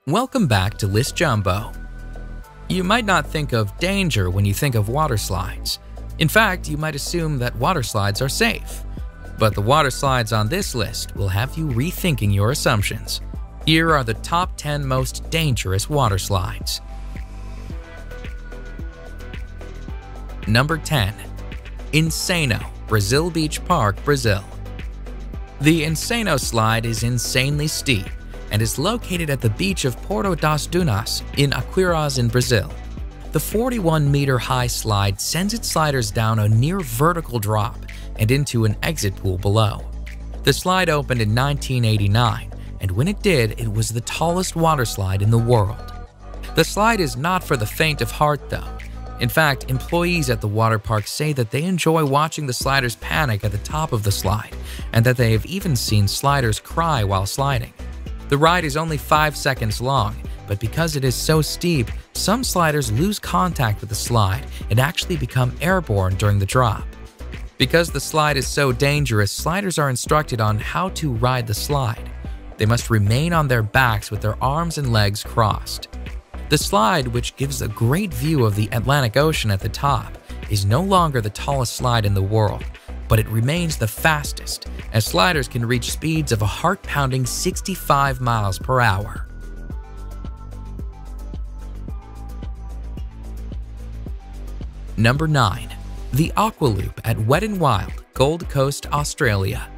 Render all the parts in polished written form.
Welcome back to List Jumbo. You might not think of danger when you think of water slides. In fact, you might assume that water slides are safe. But the water slides on this list will have you rethinking your assumptions. Here are the top 10 most dangerous water slides. Number 10. Insano, Brazil Beach Park, Brazil. The Insano slide is insanely steep and is located at the beach of Porto das Dunas in Aquiraz in Brazil. The 41-meter-high slide sends its sliders down a near-vertical drop and into an exit pool below. The slide opened in 1989, and when it did, it was the tallest water slide in the world. The slide is not for the faint of heart, though. In fact, employees at the water park say that they enjoy watching the sliders panic at the top of the slide, and that they have even seen sliders cry while sliding. The ride is only 5 seconds long, but because it is so steep, some sliders lose contact with the slide and actually become airborne during the drop. Because the slide is so dangerous, sliders are instructed on how to ride the slide. They must remain on their backs with their arms and legs crossed. The slide, which gives a great view of the Atlantic Ocean at the top, is no longer the tallest slide in the world, but it remains the fastest, as sliders can reach speeds of a heart-pounding 65 miles per hour. Number 9. The Aqua Loop at Wet n Wild, Gold Coast, Australia.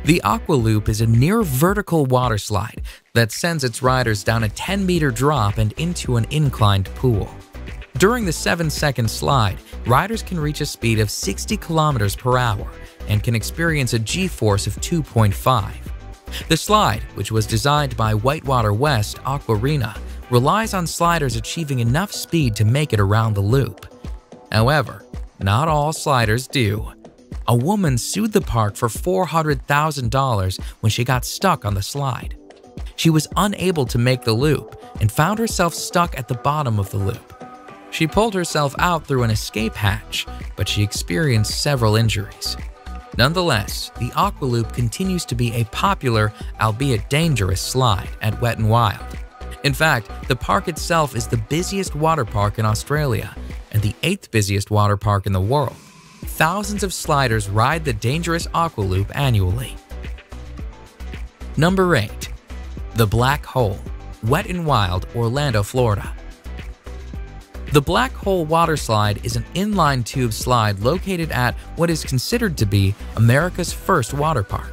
The Aqua Loop is a near-vertical water slide that sends its riders down a 10-meter drop and into an inclined pool. During the 7-second slide, riders can reach a speed of 60 kilometers per hour and can experience a G-force of 2.5. The slide, which was designed by Whitewater West Aquarena, relies on sliders achieving enough speed to make it around the loop. However, not all sliders do. A woman sued the park for $400,000 when she got stuck on the slide. She was unable to make the loop and found herself stuck at the bottom of the loop. She pulled herself out through an escape hatch, but she experienced several injuries. Nonetheless, the Aqua Loop continues to be a popular, albeit dangerous, slide at Wet n Wild. In fact, the park itself is the busiest water park in Australia and the 8th busiest water park in the world. Thousands of sliders ride the dangerous Aqua Loop annually. Number 8. The Black Hole, Wet n Wild, Orlando, Florida. The Black Hole water slide is an inline tube slide located at what is considered to be America's first water park.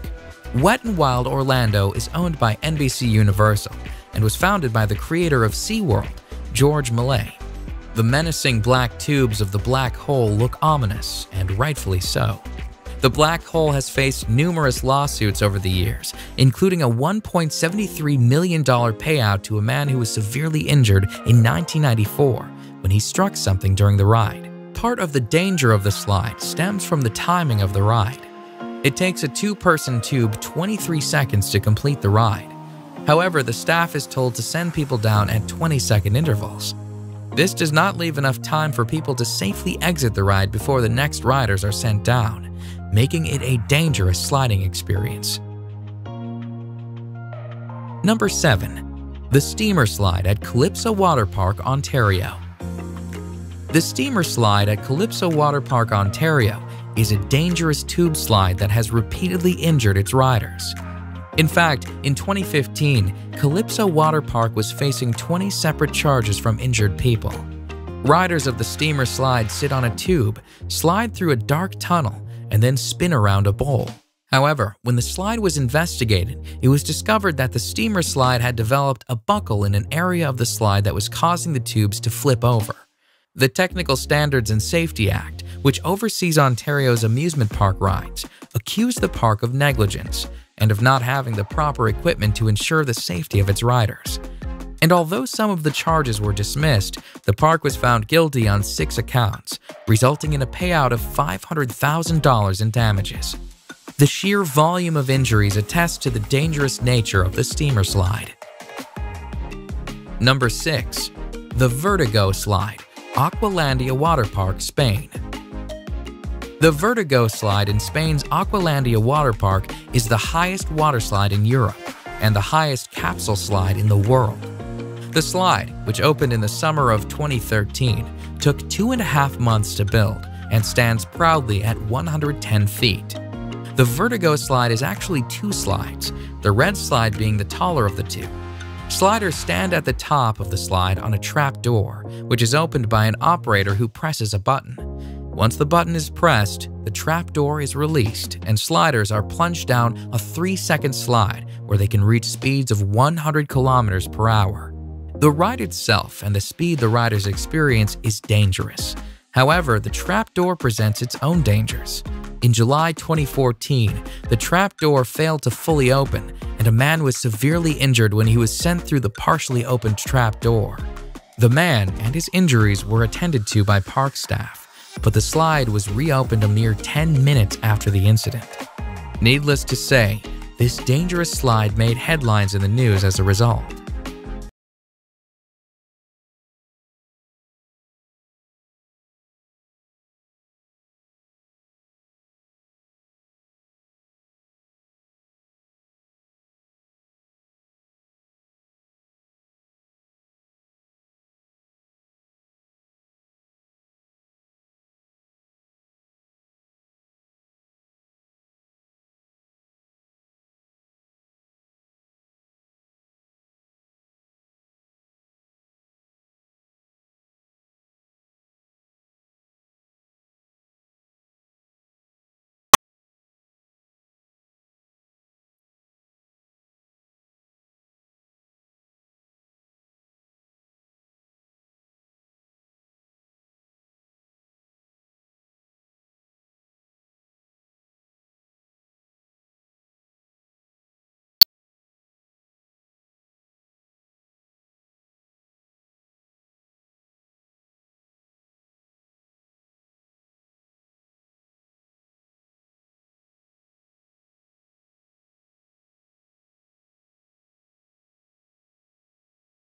Wet n Wild Orlando is owned by NBC Universal and was founded by the creator of SeaWorld, George Millay. The menacing black tubes of the black hole look ominous, and rightfully so. The Black Hole has faced numerous lawsuits over the years, including a $1.73 million payout to a man who was severely injured in 1994 when he struck something during the ride. Part of the danger of the slide stems from the timing of the ride. It takes a 2-person tube 23 seconds to complete the ride. However, the staff is told to send people down at 20-second intervals. This does not leave enough time for people to safely exit the ride before the next riders are sent down, making it a dangerous sliding experience. Number 7. The Steamer Slide at Calypso Water Park, Ontario. The Steamer Slide at Calypso Water Park, Ontario is a dangerous tube slide that has repeatedly injured its riders. In fact, in 2015, Calypso Water Park was facing 20 separate charges from injured people. Riders of the steamer slide sit on a tube, slide through a dark tunnel, and then spin around a bowl. However, when the slide was investigated, it was discovered that the steamer slide had developed a buckle in an area of the slide that was causing the tubes to flip over. The Technical Standards and Safety Act, which oversees Ontario's amusement park rides, accused the park of negligence and of not having the proper equipment to ensure the safety of its riders. And although some of the charges were dismissed, the park was found guilty on 6 accounts, resulting in a payout of $500,000 in damages. The sheer volume of injuries attests to the dangerous nature of the steamer slide. Number 6. The Vertigo Slide, Aqualandia Water Park, Spain. The Vertigo Slide in Spain's Aqualandia Water Park is the highest water slide in Europe, and the highest capsule slide in the world. The slide, which opened in the summer of 2013, took 2.5 months to build and stands proudly at 110 feet. The Vertigo slide is actually 2 slides, the red slide being the taller of the 2. Sliders stand at the top of the slide on a trap door, which is opened by an operator who presses a button. Once the button is pressed, the trap door is released and sliders are plunged down a 3-second slide where they can reach speeds of 100 kilometers per hour. The ride itself and the speed the riders experience is dangerous. However, the trapdoor presents its own dangers. In July 2014, the trapdoor failed to fully open, and a man was severely injured when he was sent through the partially opened trapdoor. The man and his injuries were attended to by park staff, but the slide was reopened a mere 10 minutes after the incident. Needless to say, this dangerous slide made headlines in the news as a result.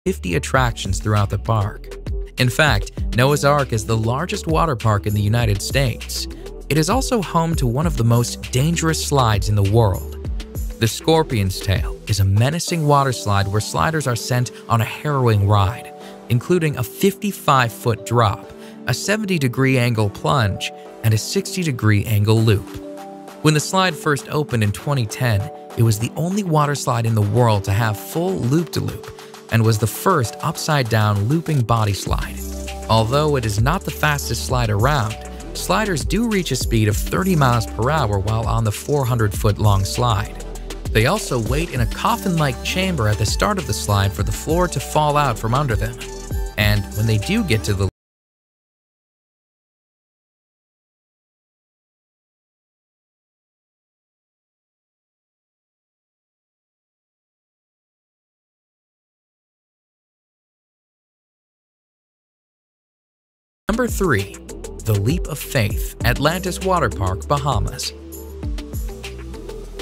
"50 attractions throughout the park. In fact, Noah's Ark is the largest water park in the United States. It is also home to one of the most dangerous slides in the world. The Scorpion's Tail is a menacing water slide where sliders are sent on a harrowing ride, including a 55-foot drop, a 70-degree angle plunge, and a 60-degree angle loop. When the slide first opened in 2010, it was the only water slide in the world to have full loop-de-loop, and was the first upside-down looping body slide. Although it is not the fastest slide around, sliders do reach a speed of 30 miles per hour while on the 400-foot-long slide. They also wait in a coffin-like chamber at the start of the slide for the floor to fall out from under them. And when they do get to the Number 3. The Leap of Faith, Atlantis Water Park, Bahamas.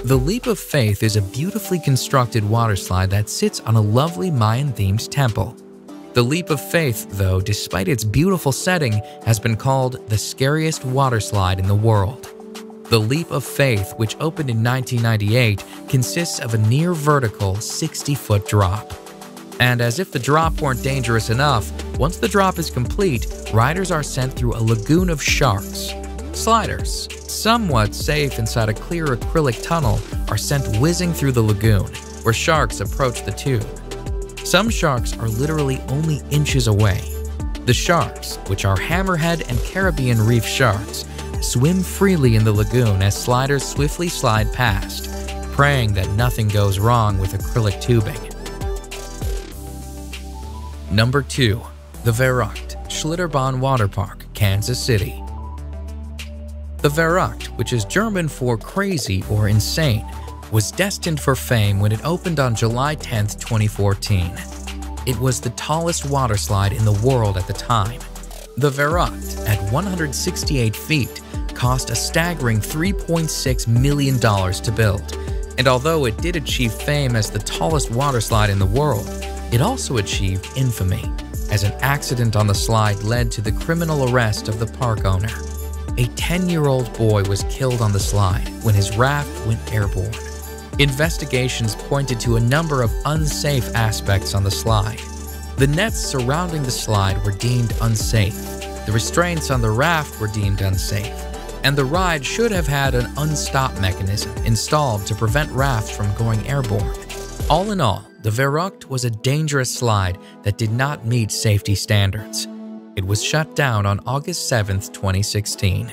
The Leap of Faith is a beautifully constructed water slide that sits on a lovely Mayan-themed temple. The Leap of Faith, though, despite its beautiful setting, has been called the scariest water slide in the world. The Leap of Faith, which opened in 1998, consists of a near-vertical 60-foot drop. And as if the drop weren't dangerous enough, once the drop is complete, riders are sent through a lagoon of sharks. Sliders, somewhat safe inside a clear acrylic tunnel, are sent whizzing through the lagoon, where sharks approach the tube. Some sharks are literally only inches away. The sharks, which are hammerhead and Caribbean reef sharks, swim freely in the lagoon as sliders swiftly slide past, praying that nothing goes wrong with acrylic tubing. Number 2. The Verrückt, Schlitterbahn Water Park, Kansas City. The Verrückt, which is German for crazy or insane, was destined for fame when it opened on July 10, 2014. It was the tallest water slide in the world at the time. The Verrückt, at 168 feet, cost a staggering $3.6 million to build, and although it did achieve fame as the tallest water slide in the world, it also achieved infamy, as an accident on the slide led to the criminal arrest of the park owner. A 10-year-old boy was killed on the slide when his raft went airborne. Investigations pointed to a number of unsafe aspects on the slide. The nets surrounding the slide were deemed unsafe, the restraints on the raft were deemed unsafe, and the ride should have had an unstop mechanism installed to prevent rafts from going airborne. All in all, the Berikut was a dangerous slide that did not meet safety standards. It was shut down on August 7, 2016.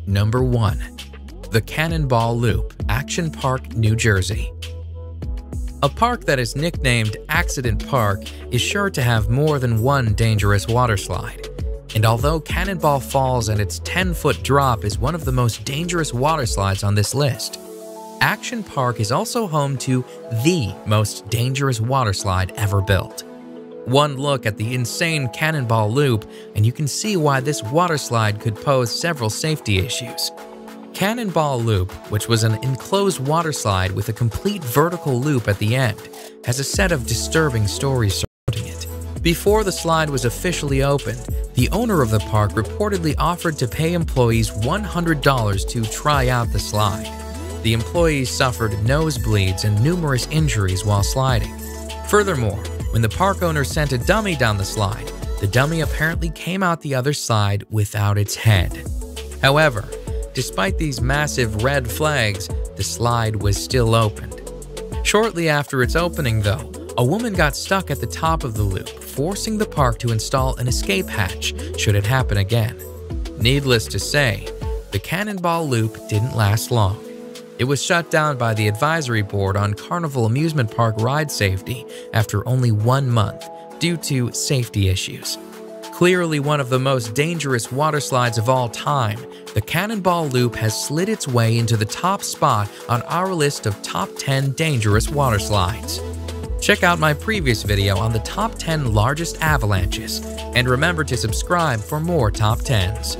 Number 1. The Cannonball Loop, Action Park, New Jersey. A park that is nicknamed Accident Park is sure to have more than one dangerous waterslide. And although Cannonball Falls and its 10-foot drop is one of the most dangerous waterslides on this list, Action Park is also home to the most dangerous waterslide ever built. One look at the insane Cannonball Loop and you can see why this waterslide could pose several safety issues. Cannonball Loop, which was an enclosed waterslide with a complete vertical loop at the end, has a set of disturbing stories surrounding it. Before the slide was officially opened, the owner of the park reportedly offered to pay employees $100 to try out the slide. The employees suffered nosebleeds and numerous injuries while sliding. Furthermore, when the park owner sent a dummy down the slide, the dummy apparently came out the other side without its head. However, despite these massive red flags, the slide was still opened. Shortly after its opening, though, a woman got stuck at the top of the loop, forcing the park to install an escape hatch should it happen again. Needless to say, the Cannonball Loop didn't last long. It was shut down by the Advisory Board on Carnival Amusement Park ride safety after only 1 month due to safety issues. Clearly one of the most dangerous waterslides of all time, the Cannonball Loop has slid its way into the top spot on our list of top 10 dangerous waterslides. Check out my previous video on the top 10 largest avalanches, and remember to subscribe for more top 10s.